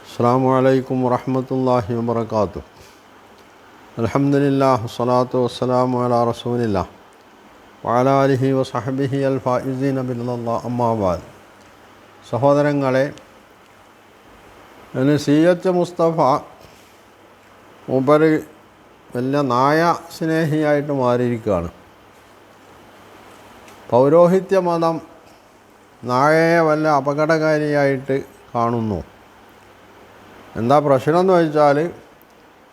അസ്സലാമു അലൈക്കും വറഹ്മത്തുള്ളാഹി വബറകാതുഹു. അൽഹംദുലില്ലാഹ് വസ്സലാത്തു വസ്സലാമു അലാ റസൂലില്ലാഹ് വഅലാ ആലിഹി വസഹ്ബിഹി അൽ ഫായിസീന ബില്ലാഹ് അമ്മാ ബഅദ്. സഹോദരങ്ങളെ, സി.എച്ച്. മുസ്തഫ മൂപ്പര് വലിയ നായ സ്നേഹിയായിട്ട് മാറിയിരിക്കുകയാണ്. പൗരോഹിത്യ മതം നായയെ വല്ല അപകടകാരിയായിട്ട് കാണുന്നു. എന്താ പ്രശ്നം എന്ന് വെച്ചാൽ,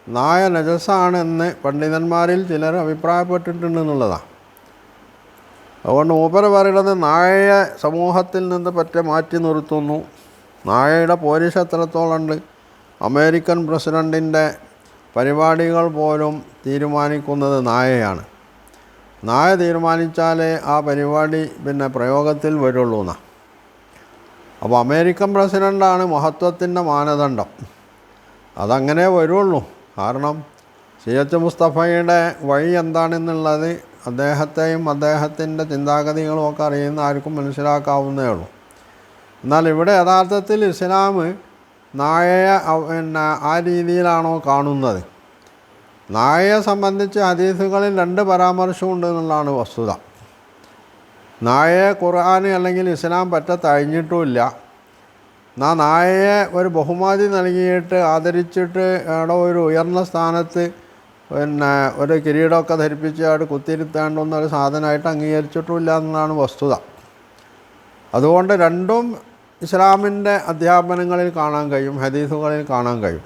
നായ നജസാണെന്ന് പണ്ഡിതന്മാരിൽ ചിലർ അഭിപ്രായപ്പെട്ടിട്ടുണ്ടെന്നുള്ളതാണ്. അതുകൊണ്ട് മൂപ്പര് പറയുന്നത് നായയെ സമൂഹത്തിൽ നിന്ന് പറ്റെ മാറ്റി നിർത്തുന്നു. നായയുടെ പോലീസ് എത്രത്തോളമുണ്ട്, അമേരിക്കൻ പ്രസിഡൻറ്റിൻ്റെ പരിപാടികൾ പോലും തീരുമാനിക്കുന്നത് നായയാണ്. നായ തീരുമാനിച്ചാലേ ആ പരിപാടി പ്രയോഗത്തിൽ വരുള്ളൂ എന്നാണ്. അപ്പോൾ അമേരിക്കൻ പ്രസിഡൻ്റാണ് മഹത്വത്തിൻ്റെ മാനദണ്ഡം. അതങ്ങനെ വരുള്ളൂ. കാരണം സി.എച്ച്. മുസ്തഫയുടെ വഴി എന്താണെന്നുള്ളത് അദ്ദേഹത്തെയും അദ്ദേഹത്തിൻ്റെ ചിന്താഗതികളും ഒക്കെ അറിയുന്ന ആർക്കും മനസ്സിലാക്കാവുന്നേ ഉള്ളൂ. എന്നാൽ ഇവിടെ യഥാർത്ഥത്തിൽ ഇസ്ലാം നായയെ ആ രീതിയിലാണോ കാണുന്നത്? നായയെ സംബന്ധിച്ച് ഹദീസുകളിൽ 2 പരാമർശമുണ്ട് എന്നുള്ളതാണ് വസ്തുത. നായയെ ഖുർആൻ അല്ലെങ്കിൽ ഇസ്ലാം പറ്റ തഴഞ്ഞിട്ടുമില്ല. നായയെ ഒരു ബഹുമതി നൽകിയിട്ട് ആദരിച്ചിട്ട് അവിടെ ഒരു ഉയർന്ന സ്ഥാനത്ത് ഒരു കിരീടമൊക്കെ ധരിപ്പിച്ച് അവിടെ കുത്തിയിരുത്തേണ്ടുന്നൊരു സാധനമായിട്ട് അംഗീകരിച്ചിട്ടുമില്ല എന്നതാണ് വസ്തുത. അതുകൊണ്ട് രണ്ടും ഇസ്ലാമിൻ്റെ അധ്യാപനങ്ങളിൽ കാണാൻ കഴിയും, ഹദീസുകളിൽ കാണാൻ കഴിയും.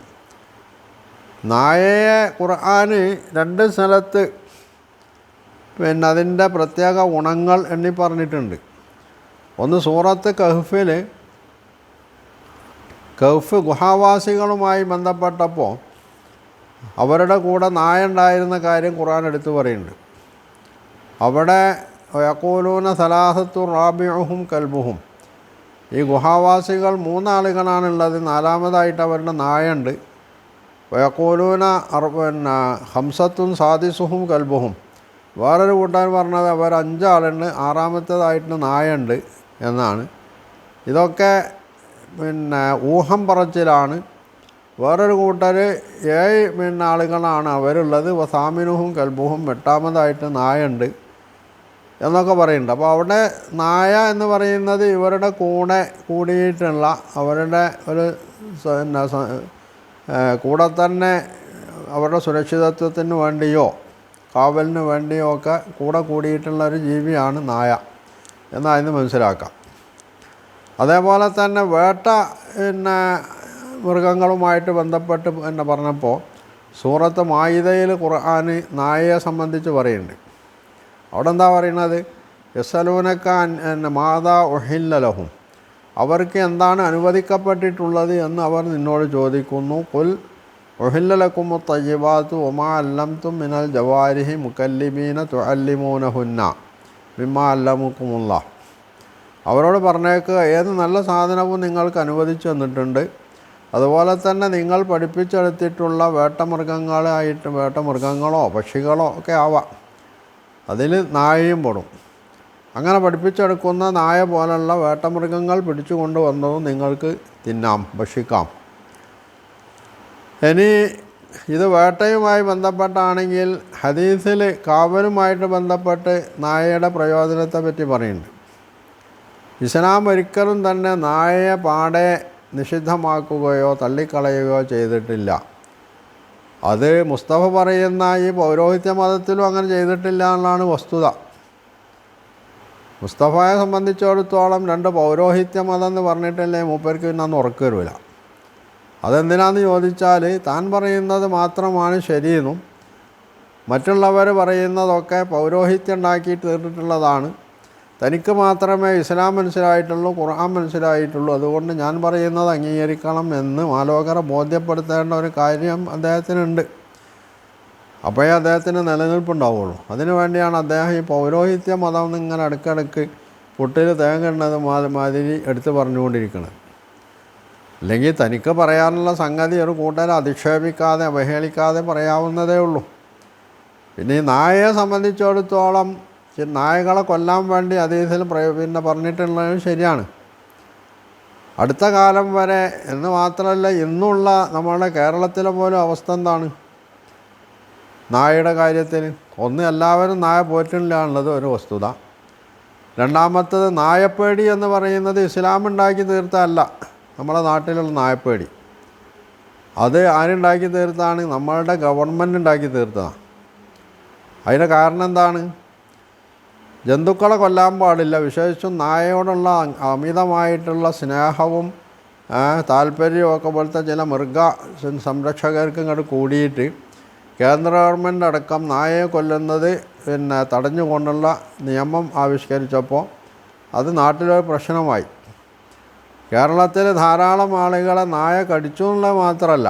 നായയെ ഖുർആൻ 2 സ്ഥലത്ത് അതിൻ്റെ പ്രത്യേക ഗുണങ്ങൾ എണ്ണി പറഞ്ഞിട്ടുണ്ട്. ഒന്ന് സൂറത്ത് കഹ്ഫിൽ കഹ്ഫ് ഗുഹാവാസികളുമായി ബന്ധപ്പെട്ടപ്പോൾ അവരുടെ കൂടെ നായ ഉണ്ടായിരുന്ന കാര്യം ഖുർആൻ എടുത്തു പറയുന്നുണ്ട്. അവിടെ യഖൂലൂന സലാസത്തു റാബിഉഹും കൽബുഹും, ഈ ഗുഹാവാസികൾ 3 ആളുകളാണുള്ളത്, 4മതായിട്ട് അവരുടെ നായുണ്ട്. യഖൂലൂന ഹംസത്തുൻ സാദിസുഹും കൽബുഹും, വേറൊരു കൂട്ടർ പറഞ്ഞത് അവർ 5 ആളുണ്ട്, 6മത്തേതായിട്ട് നായുണ്ട് എന്നാണ്. ഇതൊക്കെ ഊഹം പറച്ചിലാണ്. വേറൊരു കൂട്ടർ 7 ആളുകളാണ് അവരുള്ളത്, വസാമിനുഹും കൽബുഹും, 8മതായിട്ട് നായുണ്ട് എന്നൊക്കെ പറയുന്നുണ്ട്. അപ്പോൾ അവിടെ നായ എന്ന് പറയുന്നത് ഇവരുടെ കൂടെ കൂടിയിട്ടുള്ള, അവരുടെ ഒരു കൂടെ തന്നെ അവരുടെ സുരക്ഷിതത്വത്തിന് വേണ്ടിയോ കാവലിന് വേണ്ടിയോ ഒക്കെ കൂടെ കൂടിയിട്ടുള്ള ഒരു ജീവിയാണ് നായ എന്നതിന് മനസ്സിലാക്കാം. അതേപോലെ തന്നെ വേട്ട മൃഗങ്ങളുമായിട്ട് ബന്ധപ്പെട്ട് പറഞ്ഞപ്പോൾ സൂറത്ത് മായിദയിൽ ഖുർആൻ നായയെ സംബന്ധിച്ച് പറയുന്നുണ്ട്. അവിടെ എന്താ പറയുന്നത്? യസ്അലൂനക മാദാ ഉഹില്ല ലഹും, അവർക്ക് എന്താണ് അനുവദിക്കപ്പെട്ടിട്ടുള്ളത് എന്ന് അവർ നിന്നോട് ചോദിക്കുന്നു. ഖുൽ ഉഹില്ല ലക്കുമു തയ്യിബാതു വമാ അല്ലംതും മിനൽ ജവാരിഹി മുകല്ലിബീന തുഅല്ലിമൂനഹുന്ന മിമ്മാ അല്ലമുക്കുമുല്ലാഹ്. അവരോട് പറഞ്ഞേക്കുക, ഏത് നല്ല സാധനവും നിങ്ങൾക്ക് അനുവദിച്ചു തന്നിട്ടുണ്ട്, അതുപോലെ തന്നെ നിങ്ങൾ പഠിപ്പിച്ചെടുത്തിട്ടുള്ള വേട്ടമൃഗങ്ങളോ പക്ഷികളോ ഒക്കെ ആവാം, അതിൽ നായയും പെടും. അങ്ങനെ പഠിപ്പിച്ചെടുക്കുന്ന നായ പോലുള്ള വേട്ടമൃഗങ്ങൾ പിടിച്ചു കൊണ്ടുവന്നതും നിങ്ങൾക്ക് തിന്നാം, ഭക്ഷിക്കാം. ഇനി ഇത് വേട്ടയുമായി ബന്ധപ്പെട്ടാണെങ്കിൽ ഹദീസിൽ കാവലുമായിട്ട് ബന്ധപ്പെട്ട് നായയുടെ പ്രയോജനത്തെ പറ്റി പറയുന്നുണ്ട്. ഇസ്ലാം ഒരിക്കലും തന്നെ നായയെ പാടെ നിഷിദ്ധമാക്കുകയോ തള്ളിക്കളയുകയോ ചെയ്തിട്ടില്ല. അത് മുസ്തഫ പറയുന്ന ഈ പൗരോഹിത്യ മതത്തിലും അങ്ങനെ ചെയ്തിട്ടില്ല എന്നുള്ളതാണ് വസ്തുത. മുസ്തഫയെ സംബന്ധിച്ചിടത്തോളം 2 പൗരോഹിത്യ മതം എന്ന് പറഞ്ഞിട്ടല്ലേ മൂപ്പർക്ക് പിന്നെ അന്ന് ഉറക്കം വരില്ല. അതെന്തിനാന്ന് ചോദിച്ചാൽ, താൻ പറയുന്നത് മാത്രമാണ് ശരിയെന്നും മറ്റുള്ളവർ പറയുന്നതൊക്കെ പൗരോഹിത്യം ഉണ്ടാക്കി തീർന്നിട്ടുള്ളതാണ്, തനിക്ക് മാത്രമേ ഇസ്ലാം മനസ്സിലായിട്ടുള്ളൂ, ഖുർആൻ മനസ്സിലായിട്ടുള്ളൂ, അതുകൊണ്ട് ഞാൻ പറയുന്നത് അംഗീകരിക്കണം എന്ന് മാലോകര ബോധ്യപ്പെടുത്തേണ്ട ഒരു കാര്യം അദ്ദേഹത്തിനുണ്ട്. അപ്പോഴേ അദ്ദേഹത്തിന് നിലനിൽപ്പുണ്ടാവുള്ളൂ. അതിനു വേണ്ടിയാണ് അദ്ദേഹം ഈ പൗരോഹിത്യ മതം ഇങ്ങനെ ഇടയ്ക്കിടയ്ക്ക് പുട്ടിൽ തേങ്ങുന്നത് മാതിരി എടുത്ത് പറഞ്ഞുകൊണ്ടിരിക്കുന്നത്. അല്ലെങ്കിൽ തനിക്ക് പറയാനുള്ള സംഗതി ഒരു കൂട്ടരെ അധിക്ഷേപിക്കാതെ അവഹേളിക്കാതെ പറയാവുന്നതേ ഉള്ളൂ. പിന്നെ ഈ നായയെ സംബന്ധിച്ചിടത്തോളം നായകളെ കൊല്ലാൻ വേണ്ടി ഹദീസിൽ പറഞ്ഞിട്ടുള്ളത് ശരിയാണ്. അടുത്ത കാലം വരെ എന്ന് മാത്രമല്ല ഇന്നുള്ള നമ്മുടെ കേരളത്തിലെ പോലും അവസ്ഥ എന്താണ് നായയുടെ കാര്യത്തിൽ? ഒന്ന്, എല്ലാവരും നായ പോറ്റില്ല എന്നുള്ളത് ഒരു വസ്തുത. രണ്ടാമത്തത്, നായപ്പേടി എന്ന് പറയുന്നത് ഇസ്ലാം ഉണ്ടാക്കി തീർത്തതല്ല. നമ്മുടെ നാട്ടിലുള്ള നായപ്പേടി അത് ആരുണ്ടാക്കി തീർത്താണ്? നമ്മളുടെ ഗവൺമെൻറ് ഉണ്ടാക്കി തീർത്തതാണ്. അതിൻ്റെ കാരണം എന്താണ്? ജന്തുക്കളെ കൊല്ലാൻ പാടില്ല. വിശേഷിച്ചും നായയോടുള്ള അമിതമായിട്ടുള്ള സ്നേഹവും താല്പര്യമൊക്കെ പോലത്തെ ചില മൃഗ സംരക്ഷകർക്ക് ഇങ്ങോട്ട് കൂടിയിട്ട് കേന്ദ്ര ഗവൺമെൻറ് അടക്കം നായയെ കൊല്ലുന്നത് തടഞ്ഞുകൊണ്ടുള്ള നിയമം ആവിഷ്കരിച്ചപ്പോൾ അത് നാട്ടിലൊരു പ്രശ്നമായി. കേരളത്തിൽ ധാരാളം ആളുകളെ നായ കടിച്ചു എന്നുള്ളത് മാത്രമല്ല,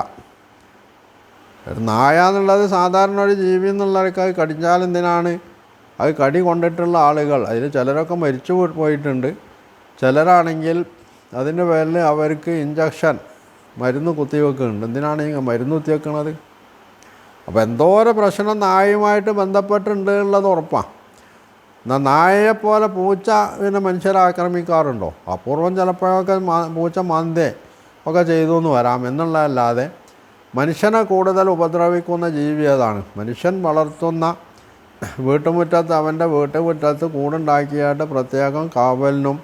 നായ എന്നുള്ളത് സാധാരണ ഒരു ജീവി എന്നുള്ളവർക്ക് അത് കടിച്ചാൽ എന്തിനാണ്? അത് കടി കൊണ്ടിട്ടുള്ള ആളുകൾ അതിൽ ചിലരൊക്കെ മരിച്ചു പോയിട്ടുണ്ട്. ചിലരാണെങ്കിൽ അതിൻ്റെ പേരിൽ അവർക്ക് ഇഞ്ചക്ഷൻ മരുന്ന് കുത്തിവെക്കുന്നുണ്ട്. എന്തിനാണ് ഈ മരുന്ന് കുത്തിവെക്കുന്നത്? അപ്പോൾ എന്തോ ഒരു പ്രശ്നം നായയുമായിട്ട് ബന്ധപ്പെട്ടിട്ടുണ്ട് എന്നുള്ളത് ഉറപ്പാണ്. എന്നാൽ നായയെപ്പോലെ പൂച്ച മനുഷ്യരെ ആക്രമിക്കാറുണ്ടോ? അപൂർവം ചിലപ്പോഴൊക്കെ പൂച്ച മാന്തേ ഒക്കെ ചെയ്തു എന്ന് വരാം എന്നുള്ളതല്ലാതെ മനുഷ്യനെ കൂടുതൽ ഉപദ്രവിക്കുന്ന ജീവി ഏതാണ്? മനുഷ്യൻ വളർത്തുന്ന വീട്ടുമുറ്റത്ത്, അവൻ്റെ വീട്ടുമുറ്റത്ത് കൂടുണ്ടാക്കിയായിട്ട് പ്രത്യേകം കാവലിനും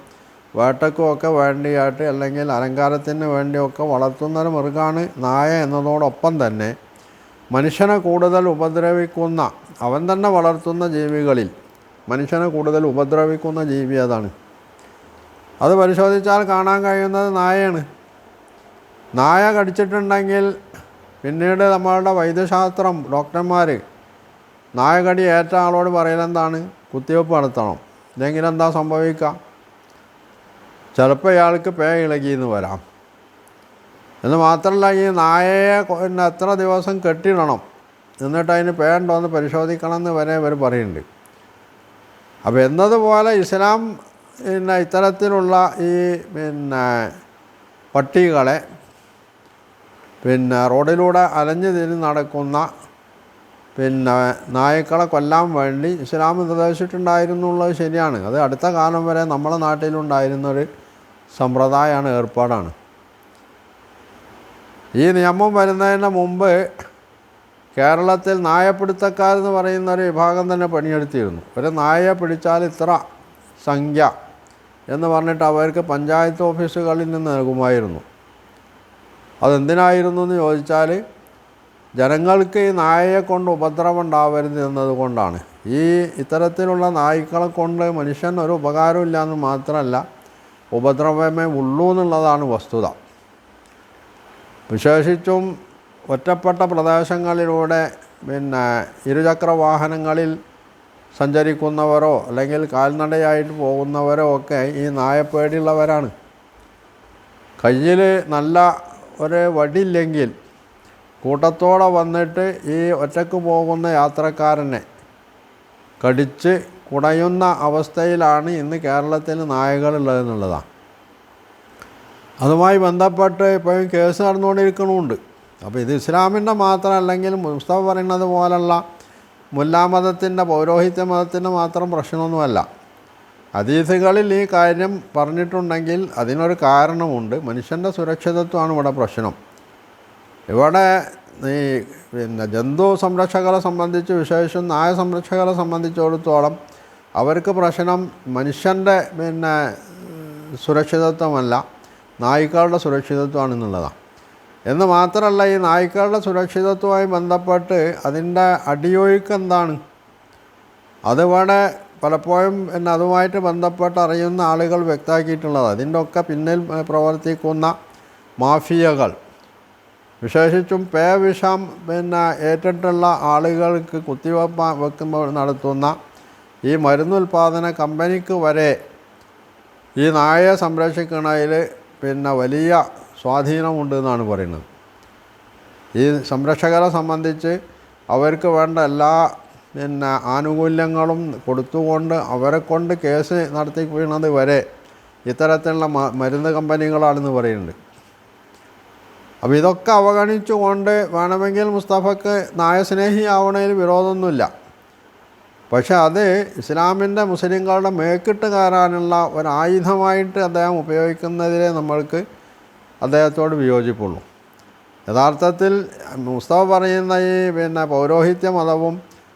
വേട്ടയ്ക്കും ഒക്കെ വേണ്ടിയായിട്ട് അല്ലെങ്കിൽ അലങ്കാരത്തിന് വേണ്ടിയൊക്കെ വളർത്തുന്നൊരു മൃഗമാണ് നായ എന്നതോടൊപ്പം തന്നെ മനുഷ്യനെ കൂടുതൽ ഉപദ്രവിക്കുന്ന, അവൻ തന്നെ വളർത്തുന്ന ജീവികളിൽ മനുഷ്യനെ കൂടുതൽ ഉപദ്രവിക്കുന്ന ജീവി അതാണ്. അത് പരിശോധിച്ചാൽ കാണാൻ കഴിയുന്നത് നായയാണ്. നായ കടിച്ചിട്ടുണ്ടെങ്കിൽ പിന്നീട് നമ്മളുടെ വൈദ്യശാസ്ത്രം, ഡോക്ടർമാർ നായ കടി ഏറ്റ ആളോട് പറയലെന്താണ്? കുത്തിവെപ്പ് നടത്തണം. ഇല്ലെങ്കിൽ എന്താ സംഭവിക്കുക? ചിലപ്പോൾ ഇയാൾക്ക് പേ ഇളകിയെന്ന് വരാം. എന്ന് മാത്രമല്ല, ഈ നായയെ എത്ര ദിവസം കെട്ടിടണം, എന്നിട്ട് അതിന് പേ ഉണ്ടോ എന്ന് പരിശോധിക്കണം എന്ന് വരെ ഇവർ പറയുന്നുണ്ട്. അപ്പോൾ എന്നതുപോലെ ഇസ്ലാം ഇത്തരത്തിലുള്ള ഈ പട്ടികളെ റോഡിലൂടെ അലഞ്ഞു തിരിഞ്ഞ് നടക്കുന്ന നായ്ക്കളെ കൊല്ലാൻ വേണ്ടി ഇസ്ലാം നിർദ്ദേശിച്ചിട്ടുണ്ടായിരുന്നുള്ളത് ശരിയാണ്. അത് അടുത്ത കാലം വരെ നമ്മുടെ നാട്ടിലുണ്ടായിരുന്നൊരു സമ്പ്രദായമാണ്, ഏർപ്പാടാണ്. ഈ നിയമം വരുന്നതിന് മുമ്പ് കേരളത്തിൽ നായപ്പിടുത്തക്കാരെന്ന് പറയുന്നൊരു വിഭാഗം തന്നെ പണിയെടുത്തിരുന്നു. ഒരു നായയെ പിടിച്ചാൽ ഇത്ര സംഖ്യ എന്ന് പറഞ്ഞിട്ട് അവർക്ക് പഞ്ചായത്ത് ഓഫീസുകളിൽ നിന്ന് നൽകുമായിരുന്നു. അതെന്തിനായിരുന്നു എന്ന് ചോദിച്ചാൽ ജനങ്ങൾക്ക് ഈ നായയെ കൊണ്ട് ഉപദ്രവം ഉണ്ടാവരുത് എന്നതുകൊണ്ടാണ്. ഈ ഇത്തരത്തിലുള്ള നായ്ക്കളെ കൊണ്ട് മനുഷ്യൻ ഒരു ഉപകാരമില്ല എന്ന് മാത്രമല്ല, ഉപദ്രവമേ ഉള്ളൂ എന്നുള്ളതാണ് വസ്തുത. വിശേഷിച്ചും ഒറ്റപ്പെട്ട പ്രദേശങ്ങളിലൂടെ ഇരുചക്ര വാഹനങ്ങളിൽ സഞ്ചരിക്കുന്നവരോ അല്ലെങ്കിൽ കാൽനടയായിട്ട് പോകുന്നവരോ ഒക്കെ ഈ നായപ്പേടിയുള്ളവരാണ്. കയ്യിൽ നല്ല ഒരു വടിയില്ലെങ്കിൽ കൂട്ടത്തോടെ വന്നിട്ട് ഈ ഒറ്റക്ക് പോകുന്ന യാത്രക്കാരനെ കടിച്ച് കുടയുന്ന അവസ്ഥയിലാണ് ഇന്ന് കേരളത്തിൽ നായകളുള്ളതെന്നുള്ളതാണ്. അതുമായി ബന്ധപ്പെട്ട് ഇപ്പോഴും കേസ് നടന്നുകൊണ്ടിരിക്കണമുണ്ട്. അപ്പോൾ ഇത് ഇസ്ലാമിൻ്റെ മാത്രം, അല്ലെങ്കിൽ മുസ്തഫ പറയുന്നത് പോലുള്ള മുല്ലാ മതത്തിൻ്റെ, പൗരോഹിത്യ മതത്തിൻ്റെ മാത്രം പ്രശ്നമൊന്നുമല്ല. ഹദീസുകളിൽ ഈ കാര്യം പറഞ്ഞിട്ടുണ്ടെങ്കിൽ അതിനൊരു കാരണമുണ്ട്. മനുഷ്യൻ്റെ സുരക്ഷിതത്വമാണ് ഇവിടെ പ്രശ്നം. ഇവിടെ ഈ ജന്തു സംരക്ഷകരെ സംബന്ധിച്ച്, വിശേഷിച്ചും നായ സംരക്ഷകരെ സംബന്ധിച്ചിടത്തോളം അവർക്ക് പ്രശ്നം മനുഷ്യൻ്റെ സുരക്ഷിതത്വമല്ല, നായ്ക്കളുടെ സുരക്ഷിതത്വമാണെന്നുള്ളതാണ്. എന്ന് മാത്രമല്ല, ഈ നായ്ക്കളുടെ സുരക്ഷിതത്വവുമായി ബന്ധപ്പെട്ട് അതിൻ്റെ അടിയൊഴുക്ക് എന്താണ്, അതിവിടെ പലപ്പോഴും അതുമായിട്ട് ബന്ധപ്പെട്ട് അറിയുന്ന ആളുകൾ വ്യക്തമാക്കിയിട്ടുള്ളത്. അതിൻ്റെ ഒക്കെ പിന്നിൽ പ്രവർത്തിക്കുന്ന മാഫിയകൾ, വിശേഷിച്ചും പേ വിഷം ഏറ്റിട്ടുള്ള ആളുകൾക്ക് കുത്തിവെക്കുമ്പോൾ നടത്തുന്ന ഈ മരുന്നുൽപാദന കമ്പനിക്ക് വരെ ഈ നായയെ സംരക്ഷിക്കുന്നതിൽ വലിയ സ്വാധീനമുണ്ട് എന്നാണ് പറയുന്നത്. ഈ സംരക്ഷകരെ സംബന്ധിച്ച് അവർക്ക് വേണ്ട എല്ലാ ആനുകൂല്യങ്ങളും കൊടുത്തുകൊണ്ട് അവരെ കൊണ്ട് കേസ് നടത്തിക്കുന്നത് വരെ ഇത്തരത്തിലുള്ള മരുന്ന് കമ്പനികളാണെന്ന് പറയുന്നുണ്ട്. അപ്പോൾ ഇതൊക്കെ അവഗണിച്ചുകൊണ്ട് വേണമെങ്കിൽ മുസ്തഫയ്ക്ക് നായസ്നേഹി ആവണതിൽ വിരോധമൊന്നുമില്ല. പക്ഷെ അത് ഇസ്ലാമിൻ്റെ മുസ്ലിങ്ങളുടെ മേക്കിട്ട് കയറാനുള്ള ഒരായുധമായിട്ട് അദ്ദേഹം ഉപയോഗിക്കുന്നതിലേ നമ്മൾക്ക് അദ്ദേഹത്തോട് വിയോജിപ്പുള്ളൂ. യഥാർത്ഥത്തിൽ മുസ്തഫ പറയുന്ന ഈ പൗരോഹിത്യ മതവും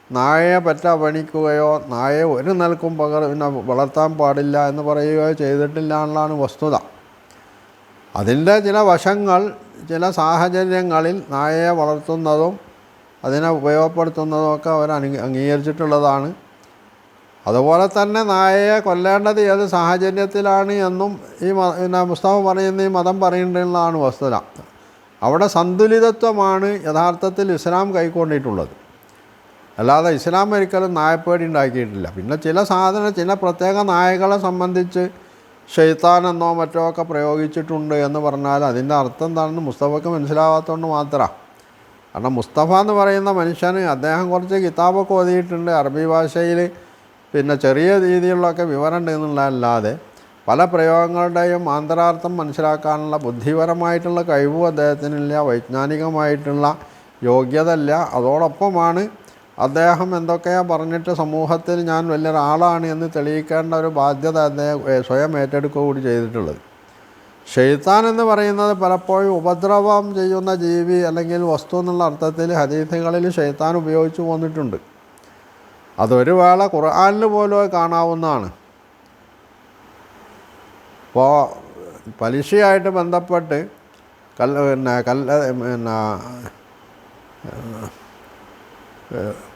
നായയെ പറ്റ പണിക്കുകയോ നായയെ ഒരു നിലക്കും വളർത്താൻ പാടില്ല എന്ന് പറയുകയോ ചെയ്തിട്ടില്ല എന്നുള്ളതാണ് വസ്തുത. അതിൻ്റെ ചില വശങ്ങൾ ചില സാഹചര്യങ്ങളിൽ നായയെ വളർത്തുന്നതും അതിനെ ഉപയോഗപ്പെടുത്തുന്നതും ഒക്കെ അവർ അംഗീകരിച്ചിട്ടുള്ളതാണ്. അതുപോലെ തന്നെ നായയെ കൊല്ലേണ്ടത് ഏത് സാഹചര്യത്തിലാണ് എന്നും ഈ മുസ്തഫ പറയുന്ന ഈ മതം പറയുന്നതാണ് വസ്തുത. അവിടെ സന്തുലിതത്വമാണ് യഥാർത്ഥത്തിൽ ഇസ്ലാം കൈക്കൊണ്ടിട്ടുള്ളത്. അല്ലാതെ ഇസ്ലാം ഒരിക്കലും നായപ്പേടി ഉണ്ടാക്കിയിട്ടില്ല. പിന്നെ ചില പ്രത്യേക നായകളെ സംബന്ധിച്ച് ഷെയ്ത്താനെന്നോ മറ്റോ ഒക്കെ പ്രയോഗിച്ചിട്ടുണ്ട് എന്ന് പറഞ്ഞാൽ അതിൻ്റെ അർത്ഥം എന്താണെന്ന് മുസ്തഫയ്ക്ക് മനസ്സിലാവാത്തതുകൊണ്ട് മാത്രമാണ്. കാരണം മുസ്തഫ എന്ന് പറയുന്ന മനുഷ്യന് അദ്ദേഹം കുറച്ച് കിതാബൊക്കെ ഓതിയിട്ടുണ്ട്, അറബി ഭാഷയിൽ ചെറിയ രീതിയിലുള്ളൊക്കെ വിവരം ഉണ്ട് എന്നുള്ളതല്ലാതെ പല പ്രയോഗങ്ങളുടെയും ആന്തരാർത്ഥം മനസ്സിലാക്കാനുള്ള ബുദ്ധിപരമായിട്ടുള്ള കഴിവും അദ്ദേഹത്തിനില്ല, വൈജ്ഞാനികമായിട്ടുള്ള യോഗ്യത ഇല്ല. അതോടൊപ്പമാണ് അദ്ദേഹം എന്തൊക്കെയാണ് പറഞ്ഞിട്ട് സമൂഹത്തിൽ ഞാൻ വലിയൊരാളാണ് എന്ന് തെളിയിക്കേണ്ട ഒരു ബാധ്യത അദ്ദേഹം സ്വയം ഏറ്റെടുക്കുക കൂടി ചെയ്തിട്ടുള്ളത്. ഷെയ്ത്താൻ എന്ന് പറയുന്നത് പലപ്പോഴും ഉപദ്രവം ചെയ്യുന്ന ജീവി അല്ലെങ്കിൽ വസ്തു എന്നുള്ള അർത്ഥത്തിൽ ഹദീസുകളിൽ ഷെയ്ത്താൻ ഉപയോഗിച്ചു പോന്നിട്ടുണ്ട്. അതൊരു വേള ഖുർആനിൽ പോലും കാണാവുന്നതാണ്. ഇപ്പോൾ പലിശയായിട്ട് ബന്ധപ്പെട്ട്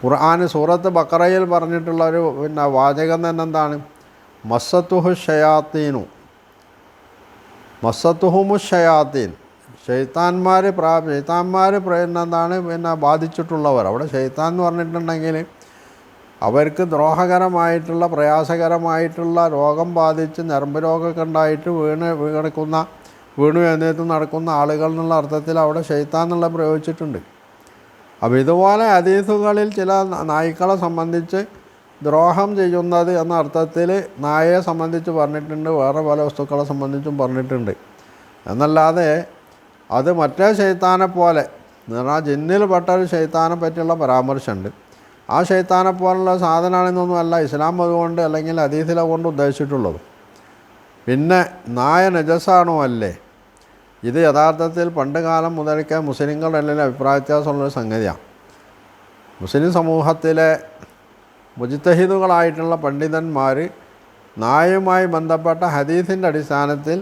ഖുർആൻ സൂറത്ത് ബഖറയിൽ പറഞ്ഞിട്ടുള്ള ഒരു വാചകം തന്നെ എന്താണ്? മസ്സത്തുഹു ഷയാത്തീനു ഷയാത്തീൻ, ഷെയ്ത്താന്മാർ എന്താണ് ബാധിച്ചിട്ടുള്ളവർ. അവിടെ ഷെയ്ത്താൻ എന്ന് പറഞ്ഞിട്ടുണ്ടെങ്കിൽ അവർക്ക് ദ്രോഹകരമായിട്ടുള്ള പ്രയാസകരമായിട്ടുള്ള രോഗം ബാധിച്ച് ഞരമ്പ് രോഗമൊക്കെ ഉണ്ടായിട്ട് വീണു എഴുന്നേറ്റ് നടക്കുന്ന ആളുകൾ എന്നുള്ള അർത്ഥത്തിൽ അവിടെ ഷെയ്ത്താൻ എന്നുള്ള പ്രയോഗിച്ചിട്ടുണ്ട്. അപ്പോൾ ഇതുപോലെ ഹദീസുകളിൽ ചില നായ്ക്കളെ സംബന്ധിച്ച് ദ്രോഹം ചെയ്യുന്നത് എന്ന അർത്ഥത്തിൽ നായയെ സംബന്ധിച്ച് പറഞ്ഞിട്ടുണ്ട്, വേറെ പല വസ്തുക്കളെ സംബന്ധിച്ചും പറഞ്ഞിട്ടുണ്ട്. എന്നല്ലാതെ അത് മറ്റേ ഷെയ്ത്താനെ പോലെ എന്ന് പറഞ്ഞാൽ ജിന്നിൽ പെട്ട ഒരു ഷെയ്ത്താനെ പറ്റിയുള്ള പരാമർശമുണ്ട്. ആ ഷെയ്ത്താനെ പോലുള്ള സാധനമാണെന്നൊന്നുമല്ല ഇസ്ലാം അതുകൊണ്ട് അല്ലെങ്കിൽ ഹദീസിലെ കൊണ്ട് ഉദ്ദേശിച്ചിട്ടുള്ളത്. പിന്നെ നായ നജസാണോ അല്ലേ? ഇത് യഥാർത്ഥത്തിൽ പണ്ട് കാലം മുതൽക്കേ മുസ്ലിങ്ങളുടെ അല്ലെങ്കിൽ അഭിപ്രായ വ്യത്യാസമുള്ളൊരു സംഗതിയാണ്. മുസ്ലിം സമൂഹത്തിലെ മുജ്തഹിദുകളായിട്ടുള്ള പണ്ഡിതന്മാർ നായയുമായി ബന്ധപ്പെട്ട ഹദീസിൻ്റെ അടിസ്ഥാനത്തിൽ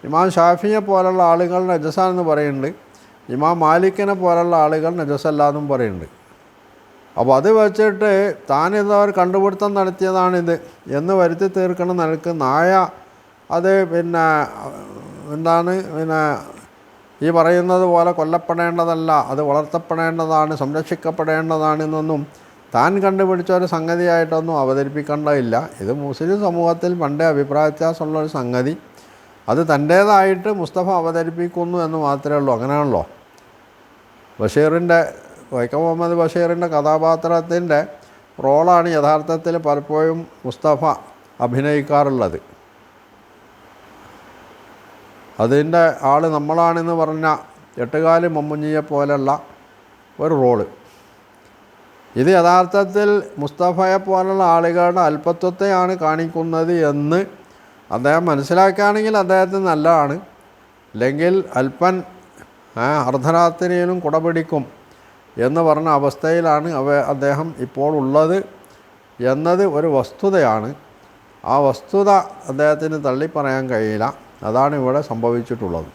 ഇമാം ഷാഫിയെ പോലുള്ള ആളുകൾ നജസാണെന്ന് പറയുന്നുണ്ട്, ഇമാം മാലിക്കിനെ പോലുള്ള ആളുകൾ നജസല്ല എന്നും പറയുന്നുണ്ട്. അപ്പോൾ അത് വെച്ചിട്ട് താനിതവർ കണ്ടുപിടുത്തം നടത്തിയതാണിത് എന്ന് വരുത്തി തീർക്കണ നിലക്ക് നായ അത് എന്താണ് ഈ പറയുന്നത് പോലെ കൊല്ലപ്പെടേണ്ടതല്ല, അത് വളർത്തപ്പെടേണ്ടതാണ്, സംരക്ഷിക്കപ്പെടേണ്ടതാണ് എന്നൊന്നും താൻ കണ്ടുപിടിച്ച ഒരു സംഗതിയായിട്ടൊന്നും അവതരിപ്പിക്കേണ്ടതില്ല. ഇത് മുസ്ലിം സമൂഹത്തിൽ പണ്ടേ അഭിപ്രായ വ്യത്യാസമുള്ളൊരു സംഗതി, അത് തൻ്റേതായിട്ട് മുസ്തഫ അവതരിപ്പിക്കുന്നു എന്ന് മാത്രമേ ഉള്ളൂ. അങ്ങനെയാണല്ലോ വൈക്കം മുഹമ്മദ് ബഷീറിൻ്റെ കഥാപാത്രത്തിൻ്റെ റോളാണ് യഥാർത്ഥത്തിൽ പലപ്പോഴും മുസ്തഫ അഭിനയിക്കാറുള്ളത്. അതിൻ്റെ ആൾ നമ്മളാണെന്ന് പറഞ്ഞ എട്ടുകാലി മമ്മുഞ്ഞിയെ പോലുള്ള ഒരു റോള്. ഇത് യഥാർത്ഥത്തിൽ മുസ്തഫയെ പോലുള്ള ആളുകളുടെ അല്പത്വത്തെയാണ് കാണിക്കുന്നത് എന്ന് അദ്ദേഹം മനസ്സിലാക്കുകയാണെങ്കിൽ അദ്ദേഹത്തിന് നല്ലതാണ്. അല്ലെങ്കിൽ അല്പൻ അർദ്ധരാത്രിയിലും കുടപിടിക്കും എന്ന് പറഞ്ഞ അവസ്ഥയിലാണ് അദ്ദേഹം ഇപ്പോൾ ഉള്ളത് എന്നത് ഒരു വസ്തുതയാണ്. ആ വസ്തുത അദ്ദേഹത്തിന് തള്ളിപ്പറയാൻ കഴിയില്ല. അതാണ് ഇവിടെ സംഭവിച്ചിട്ടുള്ളത്.